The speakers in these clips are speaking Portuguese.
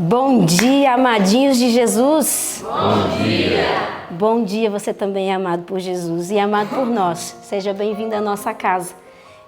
Bom dia, amadinhos de Jesus. Bom dia. Bom dia, você também é amado por Jesus e amado por nós. Seja bem-vindo à nossa casa.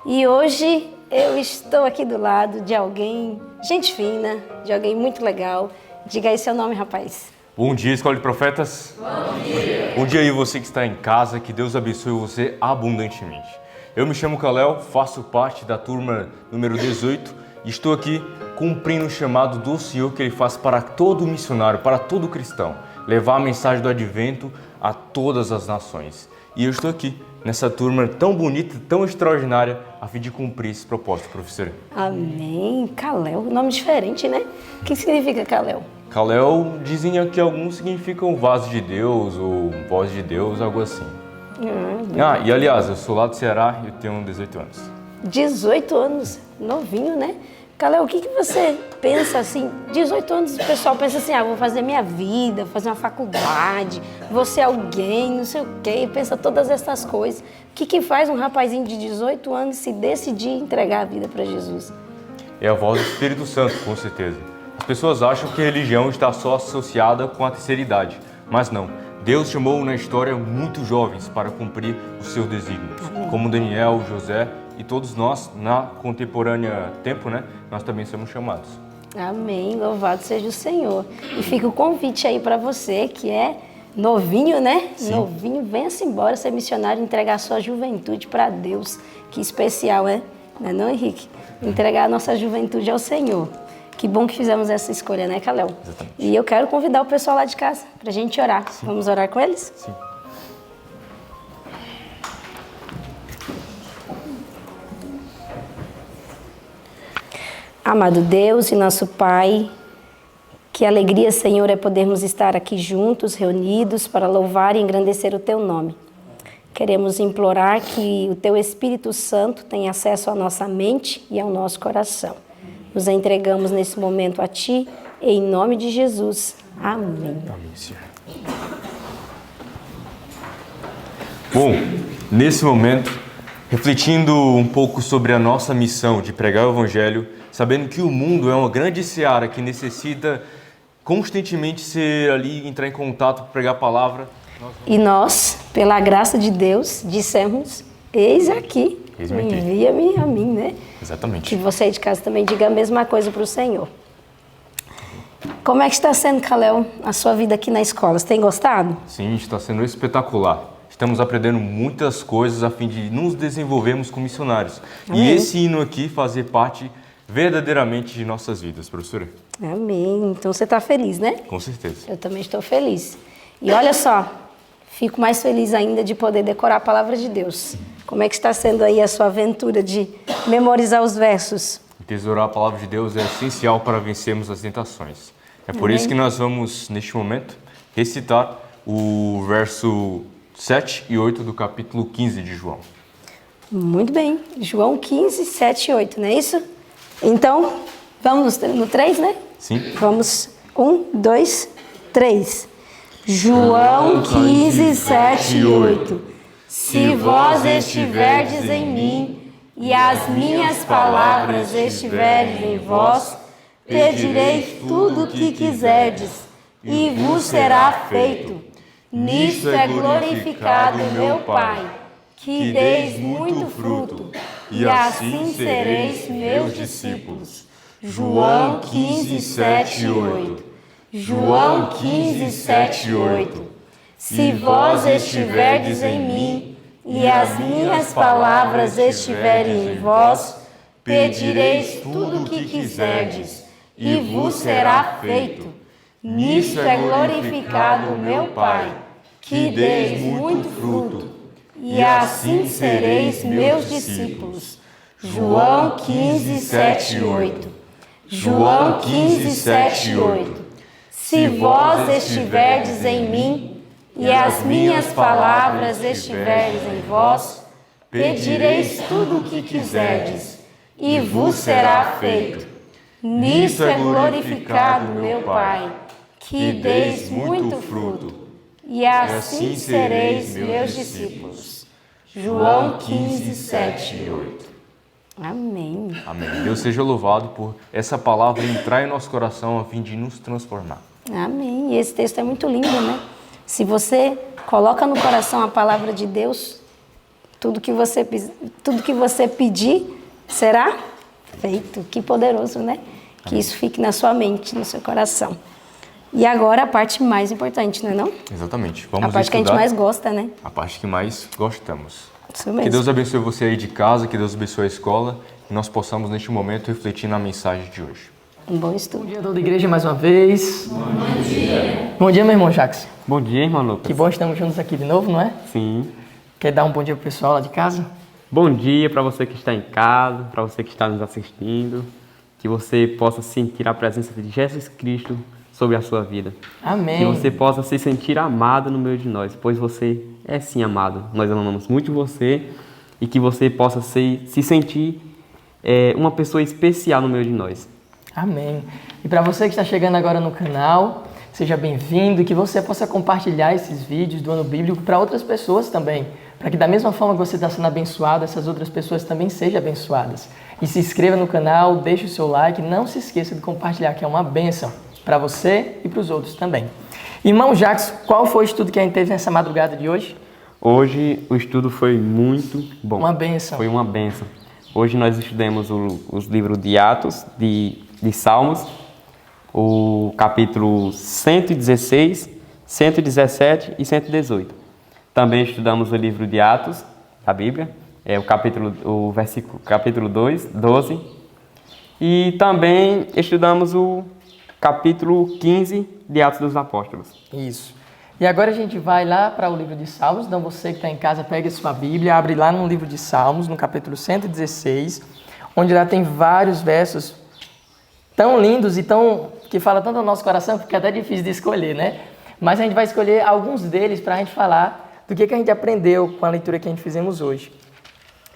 E hoje eu estou aqui do lado de alguém, gente fina, de alguém muito legal. Diga aí seu nome, rapaz. Bom dia, Escola de Profetas. Bom dia. Bom dia aí você que está em casa, que Deus abençoe você abundantemente. Eu me chamo Kalel, faço parte da turma número 18 e estou aqui cumprindo o chamado do Senhor que Ele faz para todo missionário, para todo cristão, levar a mensagem do Advento a todas as nações. E eu estou aqui, nessa turma tão bonita, tão extraordinária, a fim de cumprir esse propósito, professora. Amém. Kalel, nome diferente, né? O que significa Kalel? Kalel, dizem que alguns significam vaso de Deus ou voz de Deus, algo assim. E aliás, eu sou lá do Ceará e eu tenho 18 anos. 18 anos, novinho, né? Kalel, o que você pensa assim? 18 anos o pessoal pensa assim, vou fazer minha vida, vou fazer uma faculdade, vou ser alguém, não sei o quê, pensa todas essas coisas. O que faz um rapazinho de 18 anos se decidir entregar a vida para Jesus? É a voz do Espírito Santo, com certeza. As pessoas acham que a religião está só associada com a terceira idade, mas não. Deus chamou na história muitos jovens para cumprir os seus desígnios, como Daniel, José e todos nós, na contemporânea tempo, né, nós também somos chamados. Amém, louvado seja o Senhor. E fica o convite aí para você que é novinho, né? Sim. Novinho, venha-se embora ser missionário, entregar a sua juventude para Deus. Que especial, é? Não é não, Henrique? Entregar a nossa juventude ao Senhor. Que bom que fizemos essa escolha, né, Kalel? Exatamente. E eu quero convidar o pessoal lá de casa para a gente orar. Sim. Vamos orar com eles? Sim. Amado Deus e nosso Pai, que alegria, Senhor, é podermos estar aqui juntos, reunidos, para louvar e engrandecer o Teu nome. Queremos implorar que o Teu Espírito Santo tenha acesso à nossa mente e ao nosso coração. Nos entregamos nesse momento a Ti, em nome de Jesus. Amém. Amém, Senhor. Bom, nesse momento, refletindo um pouco sobre a nossa missão de pregar o Evangelho, sabendo que o mundo é uma grande seara que necessita constantemente entrar em contato para pregar a palavra. E nós, pela graça de Deus, dissemos, eis aqui, envia-me a mim, né? Exatamente. Que você aí de casa também diga a mesma coisa para o Senhor. Como é que está sendo, Kalel, a sua vida aqui na escola? Você tem gostado? Sim, está sendo espetacular. Estamos aprendendo muitas coisas a fim de nos desenvolvermos como missionários. Amém. E esse hino aqui fazer parte verdadeiramente de nossas vidas, professora. Amém. Então você está feliz, né? Com certeza. Eu também estou feliz. E olha só, fico mais feliz ainda de poder decorar a palavra de Deus. Como é que está sendo aí a sua aventura de memorizar os versos? Tesourar a palavra de Deus é essencial para vencermos as tentações. É por isso que nós vamos, neste momento, recitar o verso 7 e 8 do capítulo 15 de João. Muito bem. João 15, 7 e 8, não é isso? Então, vamos no 3, né? Sim. Vamos. 1, 2, 3. João 15, 7 e 8. Se vós estiverdes em mim e as minhas palavras estiverem em vós, pedireis tudo o que quiserdes e vos será feito. Nisto é glorificado meu Pai, que deis muito fruto, e assim sereis meus discípulos. João 15, 7 e 8. João 15, 7 e 8. Se vós estiverdes em mim e as minhas palavras estiverem em vós, pedireis tudo o que quiserdes e vos será feito. Nisto é glorificado meu Pai, que deis muito fruto, e assim sereis meus discípulos. João 15, 7 e 8. João 15, 7 e 8. Se vós estiverdes em mim e as minhas palavras estiverem em vós, pedireis tudo o que quiserdes e vos será feito. Nisto é glorificado meu Pai, que deis muito fruto, e assim sereis meus discípulos. João 15, 7 e 8. Amém. Amém. Deus seja louvado por essa palavra entrar em nosso coração a fim de nos transformar. Amém. E esse texto é muito lindo, né? Se você coloca no coração a palavra de Deus, tudo que você pedir será feito. Que poderoso, né? Que isso fique na sua mente, no seu coração. E agora a parte mais importante, não é não? Exatamente. Vamos a parte estudar que a gente mais gosta, né? a parte que mais gostamos. Isso mesmo. Que Deus abençoe você aí de casa, que Deus abençoe a escola, e nós possamos neste momento refletir na mensagem de hoje. Um bom estudo. Bom dia, toda a igreja, mais uma vez. Bom dia. Bom dia, meu irmão Jackson. Bom dia, irmão Lucas. Que bom estamos juntos aqui de novo, não é? Sim. Quer dar um bom dia pro pessoal lá de casa? Bom dia para você que está em casa, para você que está nos assistindo. Que você possa sentir a presença de Jesus Cristo sobre a sua vida. Amém. Que você possa se sentir amado no meio de nós, pois você é sim amado. Nós amamos muito você e que você possa se sentir uma pessoa especial no meio de nós. Amém. E para você que está chegando agora no canal, seja bem-vindo e que você possa compartilhar esses vídeos do Ano Bíblico para outras pessoas também, para que da mesma forma que você está sendo abençoado, essas outras pessoas também sejam abençoadas. E se inscreva no canal, deixe o seu like, não se esqueça de compartilhar, que é uma bênção para você e para os outros também. Irmão Jackson, qual foi o estudo que a gente teve nessa madrugada de hoje? Hoje o estudo foi muito bom. Uma bênção. Foi uma bênção. Hoje nós estudamos os livros de Atos, de Salmos, o capítulo 116, 117 e 118. Também estudamos o livro de Atos, da Bíblia, capítulo 2, 12. E também estudamos o capítulo 15 de Atos dos Apóstolos. Isso. E agora a gente vai lá para o livro de Salmos. Então você que está em casa, pega a sua Bíblia, abre lá no livro de Salmos, no capítulo 116, onde lá tem vários versos tão lindos e que fala tanto ao nosso coração, porque é até difícil de escolher, né? Mas a gente vai escolher alguns deles para a gente falar do que a gente aprendeu com a leitura que a gente fizemos hoje.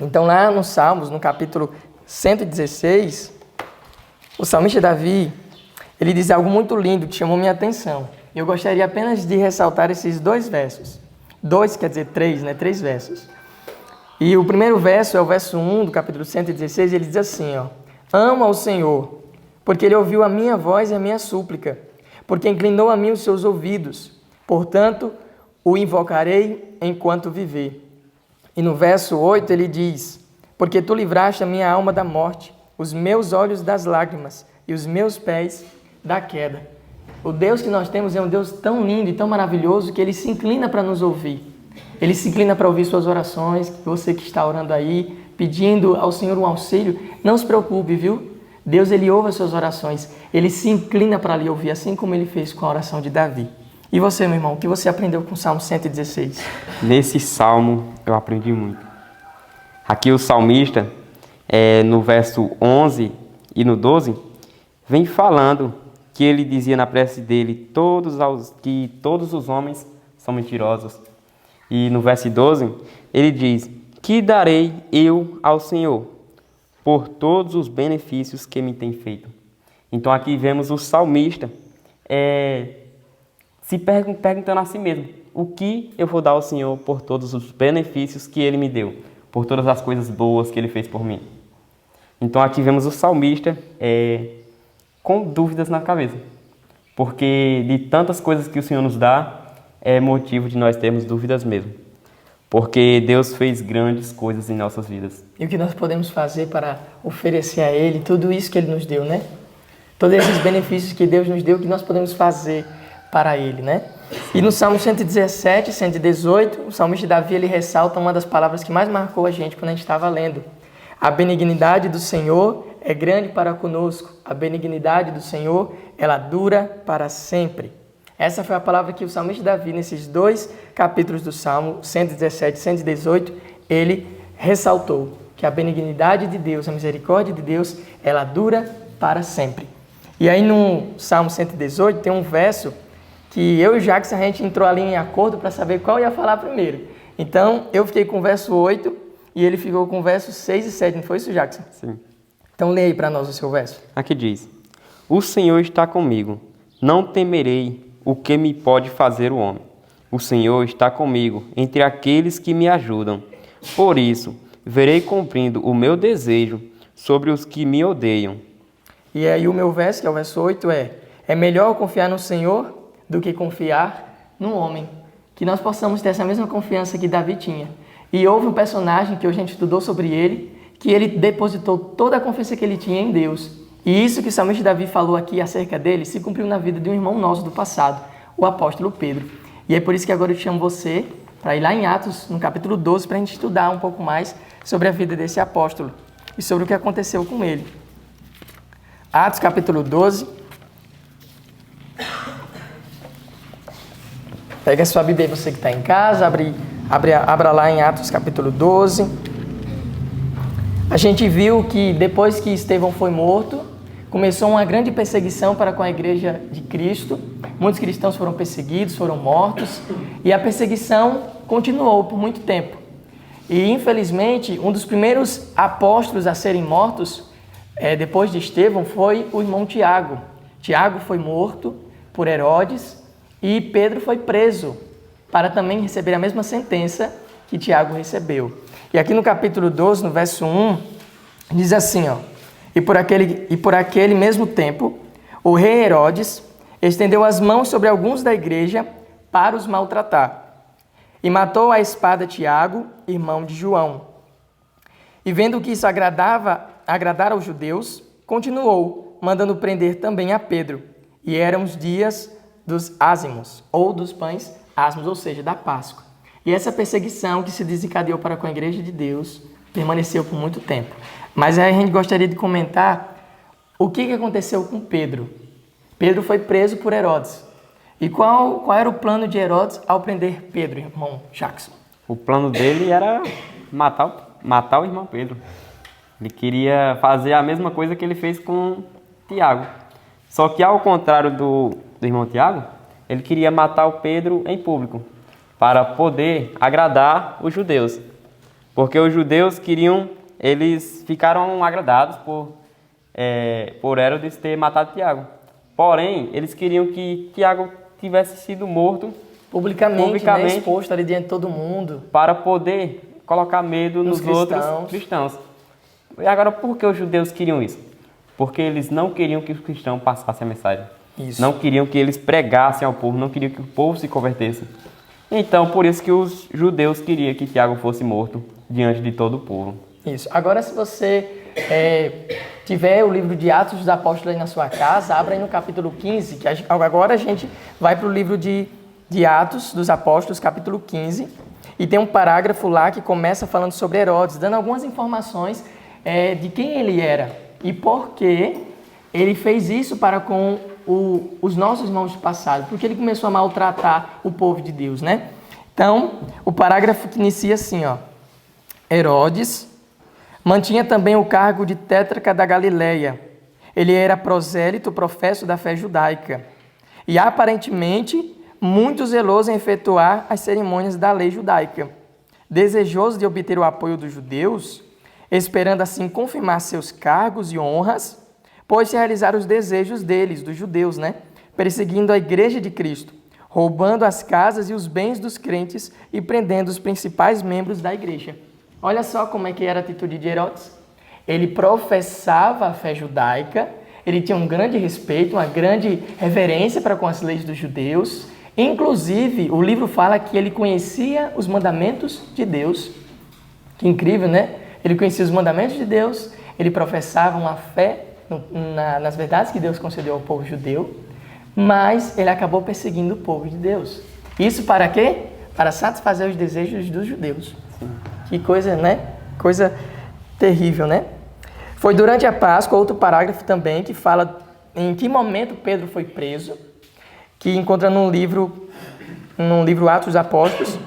Então lá no Salmos, no capítulo 116, o salmista Davi, ele diz algo muito lindo que chamou minha atenção. Eu gostaria apenas de ressaltar esses dois versos. Três versos. E o primeiro verso é o verso 1 do capítulo 116, ele diz assim, ó: Amo ao Senhor, porque Ele ouviu a minha voz e a minha súplica, porque inclinou a mim os seus ouvidos. Portanto, o invocarei enquanto viver. E no verso 8 ele diz: Porque tu livraste a minha alma da morte, os meus olhos das lágrimas e os meus pés da queda. O Deus que nós temos é um Deus tão lindo e tão maravilhoso que Ele se inclina para nos ouvir. Ele se inclina para ouvir suas orações. Você que está orando aí, pedindo ao Senhor um auxílio, não se preocupe, viu? Deus, Ele ouve as suas orações. Ele se inclina para lhe ouvir, assim como Ele fez com a oração de Davi. E você, meu irmão, o que você aprendeu com o Salmo 116? Nesse salmo eu aprendi muito. Aqui o salmista, no verso 11 e no 12, vem falando que ele dizia na prece dele que todos os homens são mentirosos. E no verso 12, ele diz: Que darei eu ao Senhor por todos os benefícios que me tem feito? Então aqui vemos o salmista se perguntando a si mesmo: o que eu vou dar ao Senhor por todos os benefícios que Ele me deu, por todas as coisas boas que Ele fez por mim? Então aqui vemos o salmista com dúvidas na cabeça, porque de tantas coisas que o Senhor nos dá, é motivo de nós termos dúvidas mesmo, porque Deus fez grandes coisas em nossas vidas. E o que nós podemos fazer para oferecer a Ele tudo isso que Ele nos deu, né? Todos esses benefícios que Deus nos deu, que nós podemos fazer para Ele, né? E no Salmo 117, 118, o salmista Davi, ele ressalta uma das palavras que mais marcou a gente quando a gente estava lendo. A benignidade do Senhor é grande para conosco. A benignidade do Senhor, ela dura para sempre. Essa foi a palavra que o salmista Davi, nesses dois capítulos do Salmo 117 e 118, ele ressaltou que a benignidade de Deus, a misericórdia de Deus, ela dura para sempre. E aí no Salmo 118 tem um verso que eu e o Jackson, a gente entrou ali em acordo para saber qual ia falar primeiro. Então, eu fiquei com o verso 8 e ele ficou com o verso 6 e 7, não foi isso, Jackson? Sim. Então, lê aí para nós o seu verso. Aqui diz: O Senhor está comigo, não temerei o que me pode fazer o homem. O Senhor está comigo entre aqueles que me ajudam. Por isso, verei cumprindo o meu desejo, sobre os que me odeiam. E aí o meu verso, que é o verso 8, é melhor confiar no Senhor do que confiar no homem. Que nós possamos ter essa mesma confiança que Davi tinha. E houve um personagem que hoje a gente estudou sobre ele, que ele depositou toda a confiança que ele tinha em Deus. E isso que somente Davi falou aqui acerca dele se cumpriu na vida de um irmão nosso do passado, o apóstolo Pedro. E é por isso que agora eu chamo você para ir lá em Atos, no capítulo 12, para a gente estudar um pouco mais sobre a vida desse apóstolo e sobre o que aconteceu com ele. Atos, capítulo 12. Pega a sua Bíblia aí, você que está em casa, abra lá em Atos, capítulo 12. A gente viu que depois que Estevão foi morto, começou uma grande perseguição para com a igreja de Cristo. Muitos cristãos foram perseguidos, foram mortos, e a perseguição continuou por muito tempo. E, infelizmente, um dos primeiros apóstolos a serem mortos, depois de Estevão, foi o irmão Tiago. Tiago foi morto por Herodes e Pedro foi preso para também receber a mesma sentença que Tiago recebeu. E aqui no capítulo 12, no verso 1, diz assim, E por aquele mesmo tempo, o rei Herodes estendeu as mãos sobre alguns da igreja para os maltratar. E matou à espada Tiago, irmão de João. E vendo que isso agradar aos judeus, continuou, mandando prender também a Pedro. E eram os dias dos ázimos, ou dos pães ázimos, ou seja, da Páscoa. E essa perseguição que se desencadeou para com a igreja de Deus permaneceu por muito tempo. Mas aí a gente gostaria de comentar o que aconteceu com Pedro. Pedro foi preso por Herodes. E qual era o plano de Herodes ao prender Pedro, irmão Jackson? O plano dele era matar o irmão Pedro. Ele queria fazer a mesma coisa que ele fez com Tiago. Só que ao contrário do irmão Tiago, ele queria matar o Pedro em público, para poder agradar os judeus. Porque os judeus eles ficaram agradados por Herodes ter matado Tiago. Porém, eles queriam que Tiago tivesse sido morto publicamente, né, exposto ali diante de todo mundo, para poder colocar medo nos outros cristãos. E agora, por que os judeus queriam isso? Porque eles não queriam que os cristãos passassem a mensagem. Isso. Não queriam que eles pregassem ao povo, não queriam que o povo se convertesse. Então, por isso que os judeus queriam que Tiago fosse morto diante de todo o povo. Isso. Agora, se você tiver o livro de Atos dos Apóstolos aí na sua casa, abra aí no capítulo 15, que agora a gente vai para o livro de Atos dos Apóstolos, capítulo 15, e tem um parágrafo lá que começa falando sobre Herodes, dando algumas informações de quem ele era e por que ele fez isso para com os nossos irmãos do passado, porque ele começou a maltratar o povo de Deus, né? Então, o parágrafo que inicia assim, Herodes mantinha também o cargo de tétrarca da Galileia. Ele era prosélito, professo da fé judaica, e aparentemente muito zeloso em efetuar as cerimônias da lei judaica. Desejoso de obter o apoio dos judeus, esperando assim confirmar seus cargos e honras, pôs-se a realizar os desejos deles, dos judeus, né? Perseguindo a igreja de Cristo, roubando as casas e os bens dos crentes e prendendo os principais membros da igreja. Olha só como é que era a atitude de Herodes. Ele professava a fé judaica, ele tinha um grande respeito, uma grande reverência para com as leis dos judeus. Inclusive, o livro fala que ele conhecia os mandamentos de Deus. Que incrível, né? Ele conhecia os mandamentos de Deus, ele professava uma fé nas verdades que Deus concedeu ao povo judeu, mas ele acabou perseguindo o povo de Deus. Isso para quê? Para satisfazer os desejos dos judeus. Sim. Que coisa, né? Coisa terrível, né? Foi durante a Páscoa, outro parágrafo também, que fala em que momento Pedro foi preso, que encontra num livro Atos dos Apóstolos,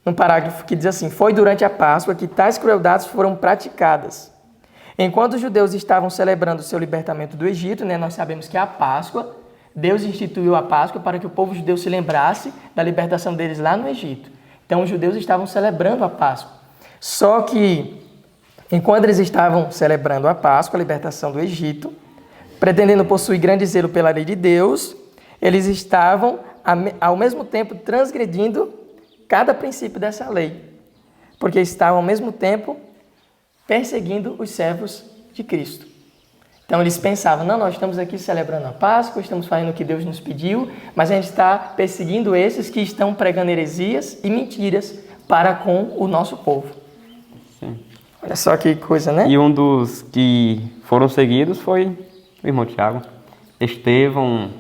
um parágrafo que diz assim: foi durante a Páscoa que tais crueldades foram praticadas. Enquanto os judeus estavam celebrando o seu libertamento do Egito, né, nós sabemos que é a Páscoa, Deus instituiu a Páscoa para que o povo judeu se lembrasse da libertação deles lá no Egito. Então os judeus estavam celebrando a Páscoa. Só que, enquanto eles estavam celebrando a Páscoa, a libertação do Egito, pretendendo possuir grande zelo pela lei de Deus, eles estavam, ao mesmo tempo, transgredindo cada princípio dessa lei, porque estavam, ao mesmo tempo, perseguindo os servos de Cristo. Então eles pensavam, não, nós estamos aqui celebrando a Páscoa, estamos fazendo o que Deus nos pediu, mas a gente está perseguindo esses que estão pregando heresias e mentiras para com o nosso povo. Sim. Olha só que coisa, né? E um dos que foram seguidos foi o irmão Tiago. Estevão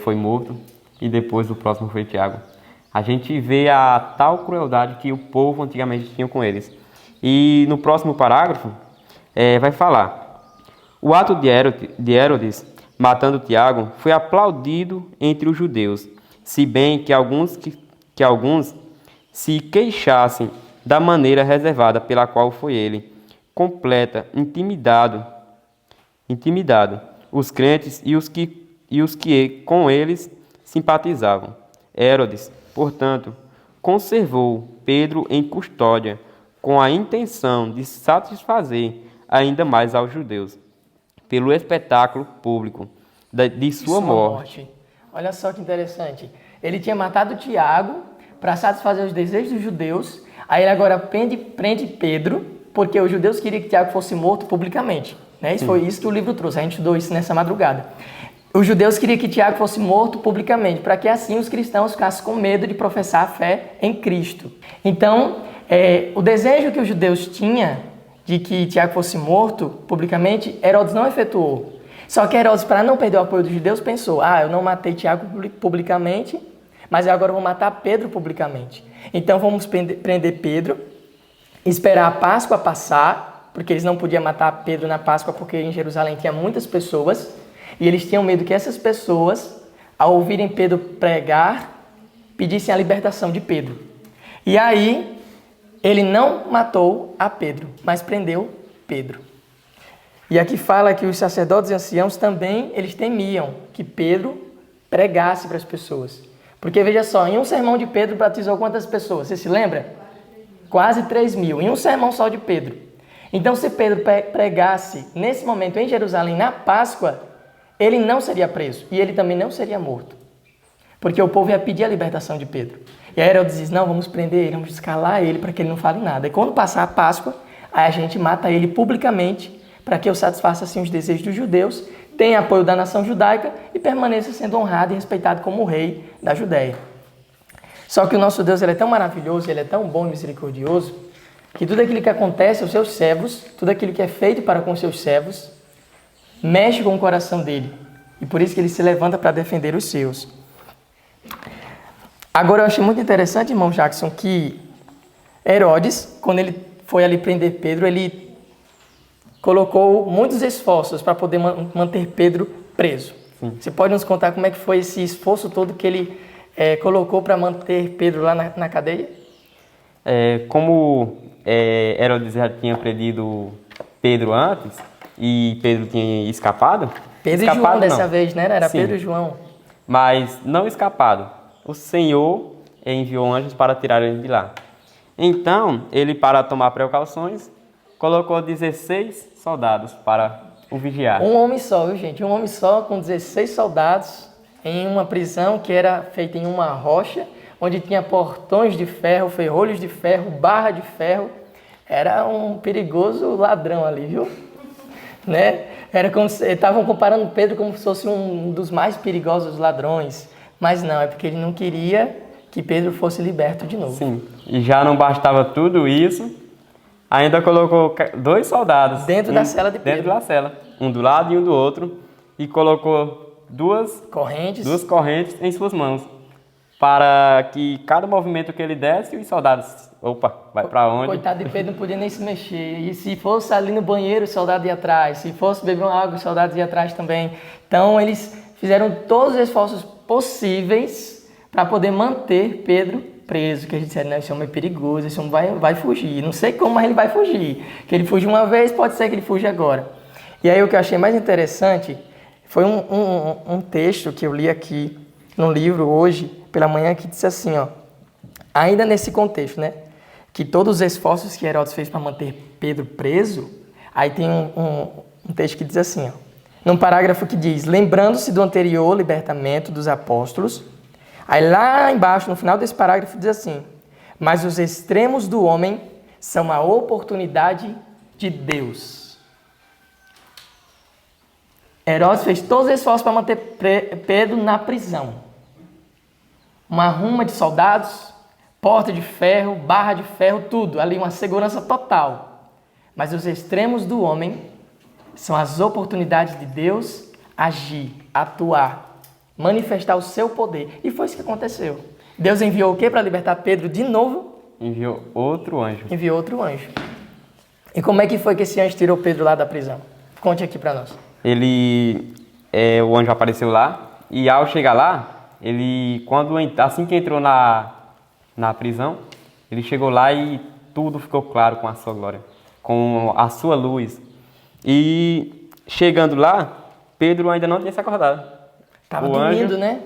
foi morto e depois o próximo foi Tiago. A gente vê a tal crueldade que o povo antigamente tinha com eles. E no próximo parágrafo vai falar: o ato de Herodes matando Tiago foi aplaudido entre os judeus, se bem que alguns se queixassem da maneira reservada pela qual foi ele intimidado os crentes e os que com eles simpatizavam. Herodes, portanto, conservou Pedro em custódia com a intenção de satisfazer ainda mais aos judeus pelo espetáculo público de sua morte. Olha só que interessante. Ele tinha matado Tiago para satisfazer os desejos dos judeus. Aí ele agora prende Pedro, porque os judeus queriam que Tiago fosse morto publicamente. Né? Isso foi isso que o livro trouxe. A gente estudou isso nessa madrugada. Os judeus queriam que Tiago fosse morto publicamente, para que assim os cristãos ficassem com medo de professar a fé em Cristo. Então, o desejo que os judeus tinham de que Tiago fosse morto publicamente, Herodes não efetuou. Só que Herodes, para não perder o apoio dos judeus, pensou: eu não matei Tiago publicamente, mas eu agora vou matar Pedro publicamente. Então vamos prender Pedro, esperar a Páscoa passar, porque eles não podiam matar Pedro na Páscoa, porque em Jerusalém tinha muitas pessoas, e eles tinham medo que essas pessoas, ao ouvirem Pedro pregar, pedissem a libertação de Pedro. E aí, ele não matou a Pedro, mas prendeu Pedro. E aqui fala que os sacerdotes e anciãos também, eles temiam que Pedro pregasse para as pessoas. Porque veja só, em um sermão de Pedro batizou quantas pessoas? Você se lembra? Quase 3.000, em um sermão só de Pedro. Então, se Pedro pregasse nesse momento em Jerusalém, na Páscoa, ele não seria preso e ele também não seria morto. Porque o povo ia pedir a libertação de Pedro. E aí Herodes diz: não, vamos prender ele, vamos escalar ele para que ele não fale nada. E quando passar a Páscoa, aí a gente mata ele publicamente para que eu satisfaça assim os desejos dos judeus, tenha apoio da nação judaica e permaneça sendo honrado e respeitado como o rei da Judéia. Só que o nosso Deus, ele é tão maravilhoso, ele é tão bom e misericordioso, que tudo aquilo que acontece aos seus servos, tudo aquilo que é feito para com os seus servos, mexe com o coração dele. E por isso que ele se levanta para defender os seus. Agora eu achei muito interessante, irmão Jackson, que Herodes, quando ele foi ali prender Pedro, ele colocou muitos esforços para poder manter Pedro preso. Sim. Você pode nos contar como é que foi esse esforço todo que ele colocou para manter Pedro lá na cadeia? Como Herodes já tinha prendido Pedro antes e Pedro tinha escapado. Pedro e João dessa vez, né? Era Sim. Pedro e João. Mas não escapado. O Senhor enviou anjos para tirar ele de lá. Então, ele, para tomar precauções, colocou 16 soldados para o vigiar. Um homem só, viu, gente? Um homem só com 16 soldados em uma prisão que era feita em uma rocha, onde tinha portões de ferro, ferrolhos de ferro, barra de ferro. Era um perigoso ladrão ali, viu? Né? Era como se estavam comparando Pedro como se fosse um dos mais perigosos ladrões. Mas não, é porque ele não queria que Pedro fosse liberto de novo. Sim, e já não bastava tudo isso, ainda colocou 2 soldados dentro da cela de Pedro. Dentro da cela, um do lado e um do outro, e colocou duas correntes em suas mãos, para que cada movimento que ele desse, os soldados, vai para onde? Coitado de Pedro, não podia nem se mexer. E se fosse ali no banheiro, o soldado ia atrás. Se fosse beber uma água, os soldados iam atrás também. Então, eles fizeram todos os esforços possíveis para poder manter Pedro preso. Que a gente disse: não, esse homem é perigoso, esse homem vai fugir. Não sei como, mas ele vai fugir. Que ele fugiu uma vez, pode ser que ele fuja agora. E aí, o que eu achei mais interessante foi um texto que eu li aqui no livro hoje, pela manhã, que disse assim, ainda nesse contexto, né? Que todos os esforços que Herodes fez para manter Pedro preso, aí tem um texto que diz assim, num parágrafo que diz: lembrando-se do anterior libertamento dos apóstolos. Aí lá embaixo, no final desse parágrafo, diz assim: mas os extremos do homem são a oportunidade de Deus. Herodes fez todos os esforços para manter Pedro na prisão. Uma ruma de soldados, porta de ferro, barra de ferro, tudo. Ali uma segurança total. Mas os extremos do homem são as oportunidades de Deus agir, atuar, manifestar o seu poder. E foi isso que aconteceu. Deus enviou o quê para libertar Pedro de novo? Enviou outro anjo. Enviou outro anjo. E como é que foi que esse anjo tirou Pedro lá da prisão? Conte aqui para nós. O anjo apareceu lá e ao chegar lá, assim que entrou na prisão, ele chegou lá e tudo ficou claro com a sua glória, com a sua luz. E chegando lá, Pedro ainda não tinha se acordado. Estava dormindo, né?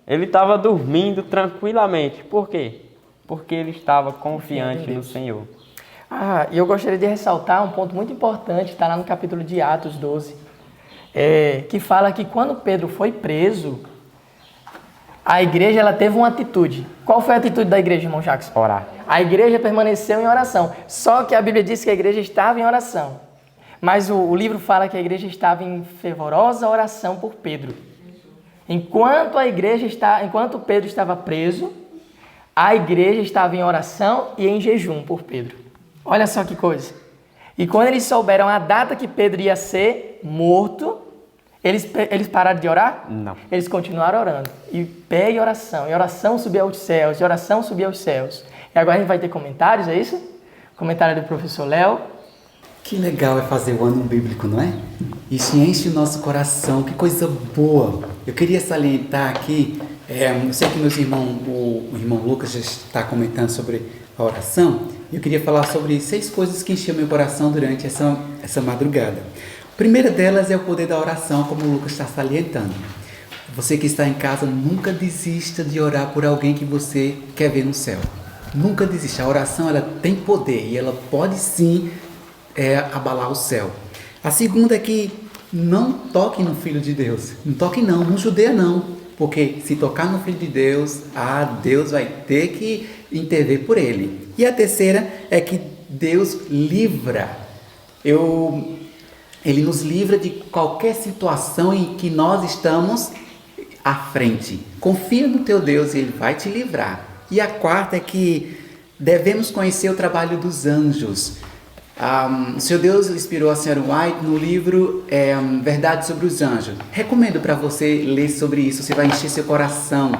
Ele estava dormindo tranquilamente. Por quê? Porque ele estava confiante no Senhor. E eu gostaria de ressaltar um ponto muito importante, está lá no capítulo de Atos 12, que fala que quando Pedro foi preso, a igreja ela teve uma atitude. Qual foi a atitude da igreja, irmão Jackson? Orar. A igreja permaneceu em oração. Só que a Bíblia diz que a igreja estava em oração. Mas o livro fala que a igreja estava em fervorosa oração por Pedro. Enquanto Pedro estava preso, a igreja estava em oração e em jejum por Pedro. Olha só que coisa. E quando eles souberam a data que Pedro ia ser morto, eles pararam de orar? Não. Eles continuaram orando. E pé e oração subia aos céus, e oração subia aos céus. E agora a gente vai ter comentários, é isso? Comentário do professor Léo. Que legal é fazer o ano bíblico, não é? Isso enche o nosso coração, que coisa boa. Eu queria salientar aqui, eu sei que o irmão Lucas já está comentando sobre a oração, e eu queria falar sobre 6 coisas que enchiam meu coração durante essa madrugada. A primeira delas é o poder da oração, como o Lucas está salientando. Você que está em casa, nunca desista de orar por alguém que você quer ver no céu. Nunca desista. A oração ela tem poder e ela pode sim abalar o céu. A segunda é que não toque no Filho de Deus. Não toque não judeia não. Porque se tocar no Filho de Deus, Deus vai ter que intervir por ele. E a terceira é que Deus livra. Ele nos livra de qualquer situação em que nós estamos à frente. Confia no teu Deus e Ele vai te livrar. E a quarta é que devemos conhecer o trabalho dos anjos. O Senhor Deus inspirou a senhora White no livro Verdade sobre os Anjos. Recomendo para você ler sobre isso, você vai encher seu coração.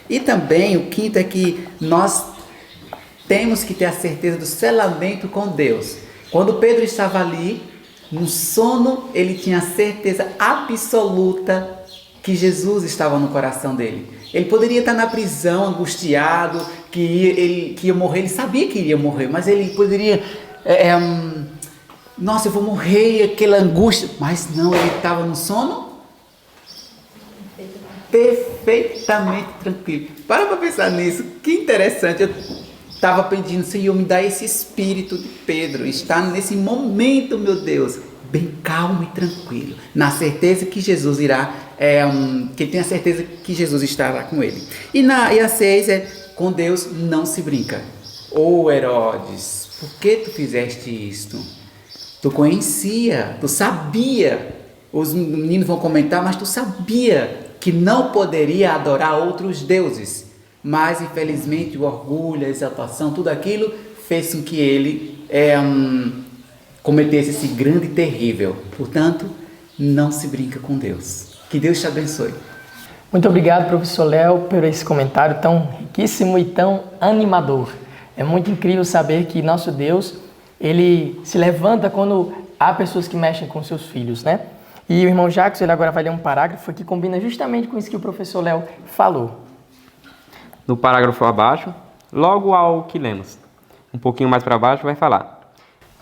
E também o quinto é que nós temos que ter a certeza do selamento com Deus. Quando Pedro estava ali, no sono, ele tinha certeza absoluta que Jesus estava no coração dele. Ele poderia estar na prisão, angustiado, que ia morrer, ele sabia que iria morrer, mas ele poderia... nossa, eu vou morrer, aquela angústia. Mas não, ele estava no sono perfeitamente tranquilo. Para pensar nisso, que interessante. Eu estava pedindo, Senhor, me dá esse espírito de Pedro, está nesse momento, meu Deus, bem calmo e tranquilo, na certeza que Jesus irá, que ele tem a certeza que Jesus estará com ele. E a 6 é, com Deus não se brinca. Herodes, por que tu fizeste isto? Tu conhecia, tu sabia, os meninos vão comentar, mas tu sabia que não poderia adorar outros deuses. Mas, infelizmente, o orgulho, a exaltação, tudo aquilo fez com que ele cometesse esse grande e terrível. Portanto, não se brinca com Deus. Que Deus te abençoe. Muito obrigado, professor Léo, por esse comentário tão riquíssimo e tão animador. É muito incrível saber que nosso Deus, ele se levanta quando há pessoas que mexem com seus filhos, né? E o irmão Jackson, ele agora vai ler um parágrafo que combina justamente com isso que o professor Léo falou. No parágrafo abaixo, logo ao que lemos, um pouquinho mais para baixo, vai falar.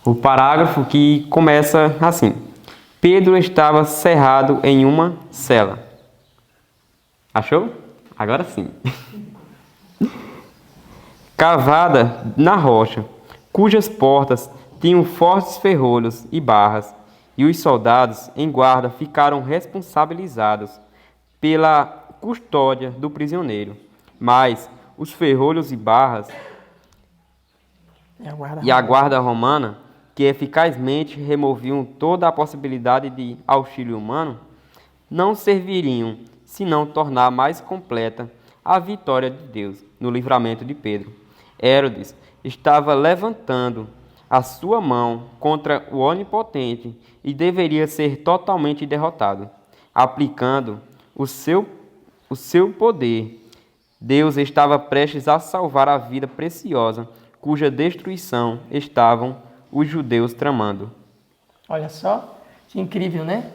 O parágrafo que começa assim: Pedro estava cerrado em uma cela. Achou? Agora sim. Cavada na rocha, cujas portas tinham fortes ferrolhos e barras, e os soldados em guarda ficaram responsabilizados pela custódia do prisioneiro. Mas os ferrolhos e barras e a guarda romana, que eficazmente removiam toda a possibilidade de auxílio humano, não serviriam senão tornar mais completa a vitória de Deus no livramento de Pedro. Herodes estava levantando a sua mão contra o Onipotente e deveria ser totalmente derrotado. Aplicando o seu poder, Deus estava prestes a salvar a vida preciosa, cuja destruição estavam os judeus tramando. Olha só, que incrível, né?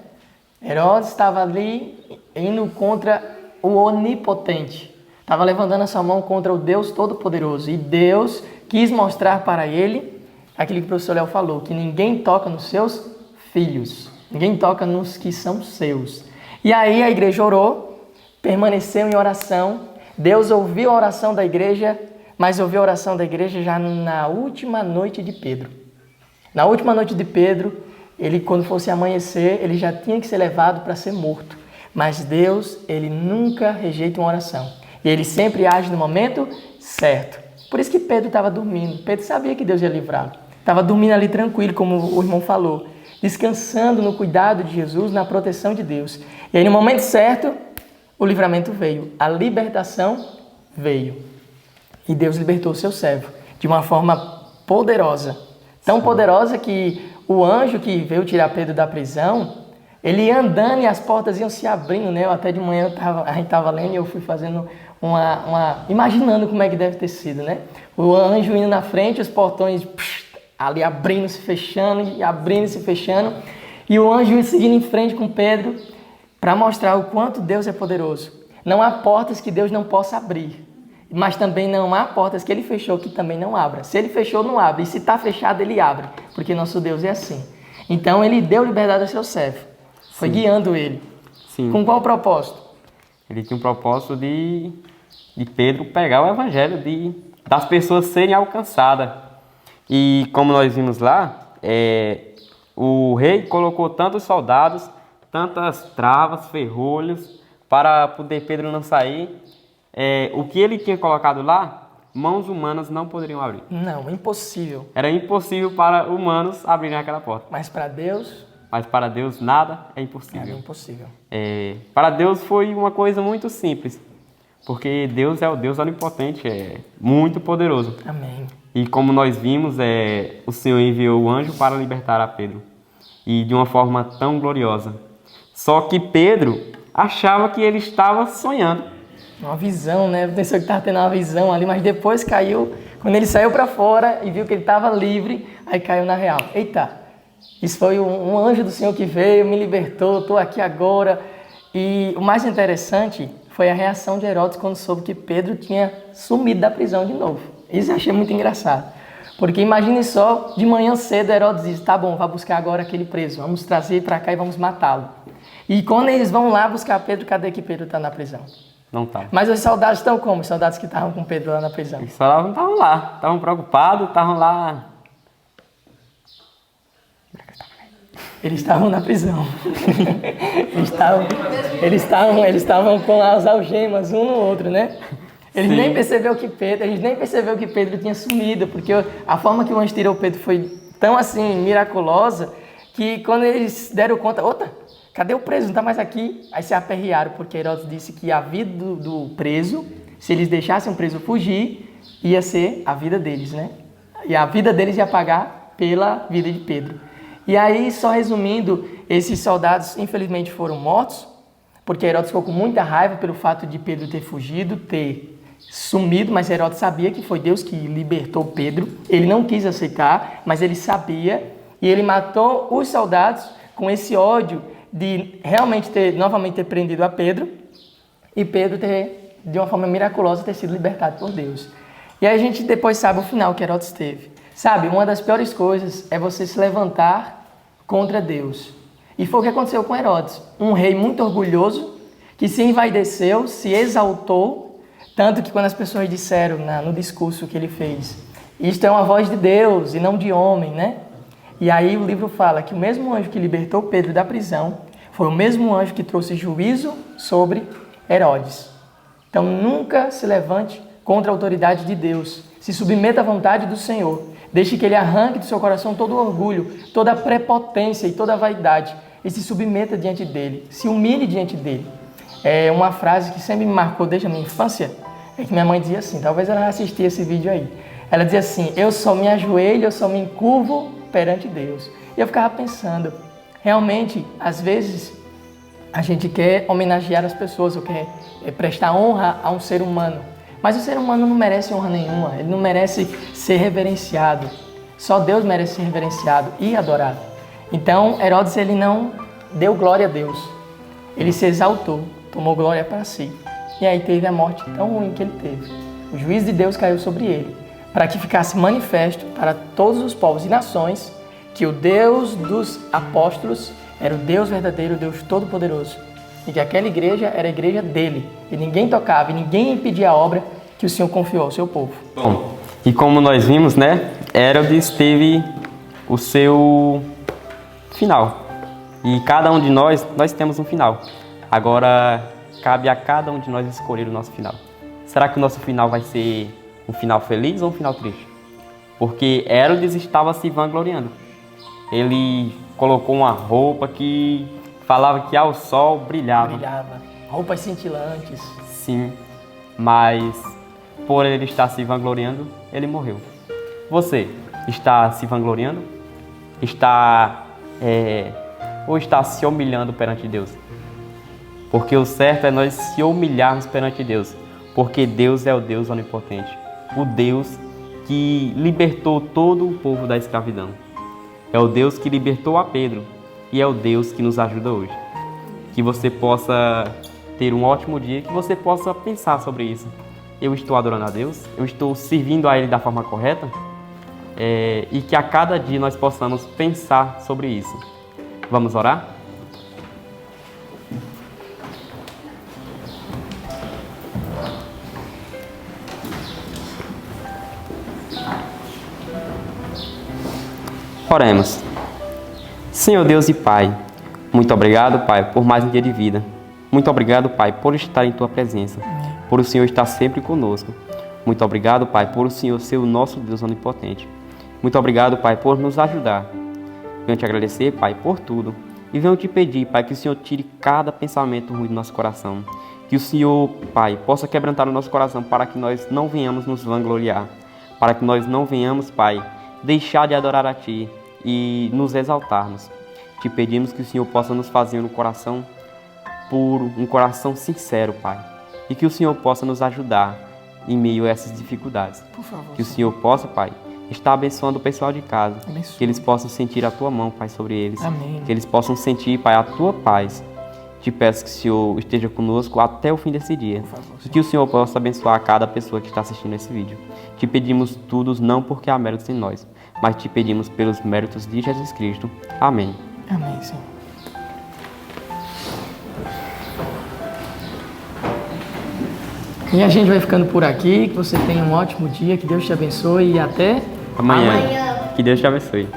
Herodes estava ali indo contra o Onipotente. Estava levantando a sua mão contra o Deus Todo-Poderoso. E Deus quis mostrar para ele aquilo que o professor Léo falou, que ninguém toca nos seus filhos. Ninguém toca nos que são seus. E aí a igreja orou, permaneceu em oração. Deus ouviu a oração da igreja, mas ouviu a oração da igreja já na última noite de Pedro. Na última noite de Pedro, ele, quando fosse amanhecer, ele já tinha que ser levado para ser morto. Mas Deus, ele nunca rejeita uma oração. E ele sempre age no momento certo. Por isso que Pedro estava dormindo. Pedro sabia que Deus ia livrá-lo. Estava dormindo ali tranquilo, como o irmão falou. Descansando no cuidado de Jesus, na proteção de Deus. E aí, no momento certo, o livramento veio. A libertação veio. E Deus libertou o seu servo de uma forma poderosa. Tão poderosa que o anjo que veio tirar Pedro da prisão, ele ia andando e as portas iam se abrindo, né? Até de manhã a gente estava lendo e eu fui fazendo imaginando como é que deve ter sido, né? O anjo indo na frente, os portões ali abrindo, se fechando, e abrindo, se fechando. E o anjo seguindo em frente com Pedro para mostrar o quanto Deus é poderoso. Não há portas que Deus não possa abrir. Mas também não há portas que ele fechou que também não abra. Se ele fechou, não abre. E se está fechado, ele abre. Porque nosso Deus é assim. Então, ele deu liberdade ao seu servo. Foi guiando ele. Sim. Com qual propósito? Ele tinha um propósito de Pedro pegar o evangelho, das pessoas serem alcançadas. E como nós vimos lá, o rei colocou tantos soldados, tantas travas, ferrolhos, para poder Pedro não sair. O que ele tinha colocado lá, mãos humanas não poderiam abrir. Não, impossível. Era impossível para humanos abrirem aquela porta. Mas para Deus... Mas para Deus nada é impossível. Nada é impossível. Para Deus foi uma coisa muito simples. Porque Deus é o Deus onipotente, é muito poderoso. Amém. E como nós vimos, o Senhor enviou o anjo para libertar a Pedro. E de uma forma tão gloriosa. Só que Pedro achava que ele estava sonhando. Uma visão, né? Pensou que estava tendo uma visão ali, mas depois caiu. Quando ele saiu para fora e viu que ele estava livre, aí caiu na real. Eita, isso foi um anjo do Senhor que veio, me libertou, estou aqui agora. E o mais interessante foi a reação de Herodes quando soube que Pedro tinha sumido da prisão de novo. Isso eu achei muito engraçado. Porque imagine só, de manhã cedo Herodes diz, tá bom, vai buscar agora aquele preso, vamos trazer para cá e vamos matá-lo. E quando eles vão lá buscar Pedro, cadê que Pedro está na prisão? Não tá. Mas os soldados estão como? Os soldados que estavam com Pedro lá na prisão. Os soldados não estavam lá, estavam preocupados, estavam lá. Eles estavam na prisão. eles estavam com as algemas um no outro, né? Eles nem perceberam que Pedro tinha sumido, porque a forma que o anjo tirou Pedro foi tão assim miraculosa que quando eles deram conta, cadê o preso? Não está mais aqui. Aí se aperrearam, porque Herodes disse que a vida do preso, se eles deixassem o preso fugir, ia ser a vida deles, né? E a vida deles ia pagar pela vida de Pedro. E aí, só resumindo, esses soldados infelizmente foram mortos, porque Herodes ficou com muita raiva pelo fato de Pedro ter fugido, ter sumido, mas Herodes sabia que foi Deus que libertou Pedro. Ele não quis aceitar, mas ele sabia, e ele matou os soldados com esse ódio de realmente novamente ter prendido a Pedro, e Pedro ter, de uma forma miraculosa, ter sido libertado por Deus. E aí a gente depois sabe o final que Herodes teve. Sabe, uma das piores coisas é você se levantar contra Deus. E foi o que aconteceu com Herodes. Um rei muito orgulhoso, que se envaideceu, se exaltou, tanto que quando as pessoas disseram no discurso que ele fez, isto é uma voz de Deus e não de homem, né? E aí o livro fala que o mesmo anjo que libertou Pedro da prisão foi o mesmo anjo que trouxe juízo sobre Herodes. Então nunca se levante contra a autoridade de Deus. Se submeta à vontade do Senhor. Deixe que Ele arranque do seu coração todo o orgulho, toda a prepotência e toda a vaidade. e se submeta diante dele, se humilhe diante dele. É uma frase que sempre me marcou desde a minha infância, é que minha mãe dizia assim, talvez ela assistia esse vídeo aí. Ela dizia assim, eu só me ajoelho, eu só me encurvo perante Deus. E eu ficava pensando, realmente, às vezes, a gente quer homenagear as pessoas, ou quer prestar honra a um ser humano. Mas o ser humano não merece honra nenhuma, ele não merece ser reverenciado. Só Deus merece ser reverenciado e adorado. Então, Herodes, ele não deu glória a Deus. Ele se exaltou, tomou glória para si. E aí teve a morte tão ruim que ele teve. O juízo de Deus caiu sobre ele, para que ficasse manifesto para todos os povos e nações que o Deus dos apóstolos era o Deus verdadeiro, o Deus todo-poderoso. E que aquela igreja era a igreja dele. E ninguém tocava, e ninguém impedia a obra que o Senhor confiou ao seu povo. Bom, e como nós vimos, né, Herodes teve o seu final. E cada um de nós temos um final. Agora, cabe a cada um de nós escolher o nosso final. Será que o nosso final vai ser um final feliz ou um final triste? Porque Herodes estava se vangloriando. Ele colocou uma roupa que falava que ao sol brilhava. Roupas cintilantes. Sim, mas por ele estar se vangloriando, ele morreu. Você está se vangloriando? Ou está se humilhando perante Deus? Porque o certo é nós se humilharmos perante Deus. Porque Deus é o Deus onipotente. O Deus que libertou todo o povo da escravidão. É o Deus que libertou a Pedro. E é o Deus que nos ajuda hoje. Que você possa ter um ótimo dia, que você possa pensar sobre isso. Eu estou adorando a Deus? Eu estou servindo a Ele da forma correta? E que a cada dia nós possamos pensar sobre isso. Vamos orar? Oremos. Senhor Deus e Pai, muito obrigado, Pai, por mais um dia de vida. Muito obrigado, Pai, por estar em Tua presença, por o Senhor estar sempre conosco. Muito obrigado, Pai, por o Senhor ser o nosso Deus onipotente. Muito obrigado, Pai, por nos ajudar. Venho te agradecer, Pai, por tudo. E venho te pedir, Pai, que o Senhor tire cada pensamento ruim do nosso coração. Que o Senhor, Pai, possa quebrantar o nosso coração para que nós não venhamos nos vangloriar. Para que nós não venhamos, Pai, deixar de adorar a Ti e nos exaltarmos. Te pedimos que o Senhor possa nos fazer um coração puro, um coração sincero, Pai. E que o Senhor possa nos ajudar em meio a essas dificuldades. Por favor, que o Senhor possa, Pai, estar abençoando o pessoal de casa. Abençoe. Que eles possam sentir a Tua mão, Pai, sobre eles. Amém. Que eles possam sentir, Pai, a Tua paz. Te peço que o Senhor esteja conosco até o fim desse dia. Por favor, e que o Senhor possa abençoar cada pessoa que está assistindo esse vídeo. Te pedimos tudo, não porque há méritos em nós, mas te pedimos pelos méritos de Jesus Cristo. Amém. Amém, Senhor. E a gente vai ficando por aqui. Que você tenha um ótimo dia. Que Deus te abençoe e até Amanhã. Que Deus te abençoe.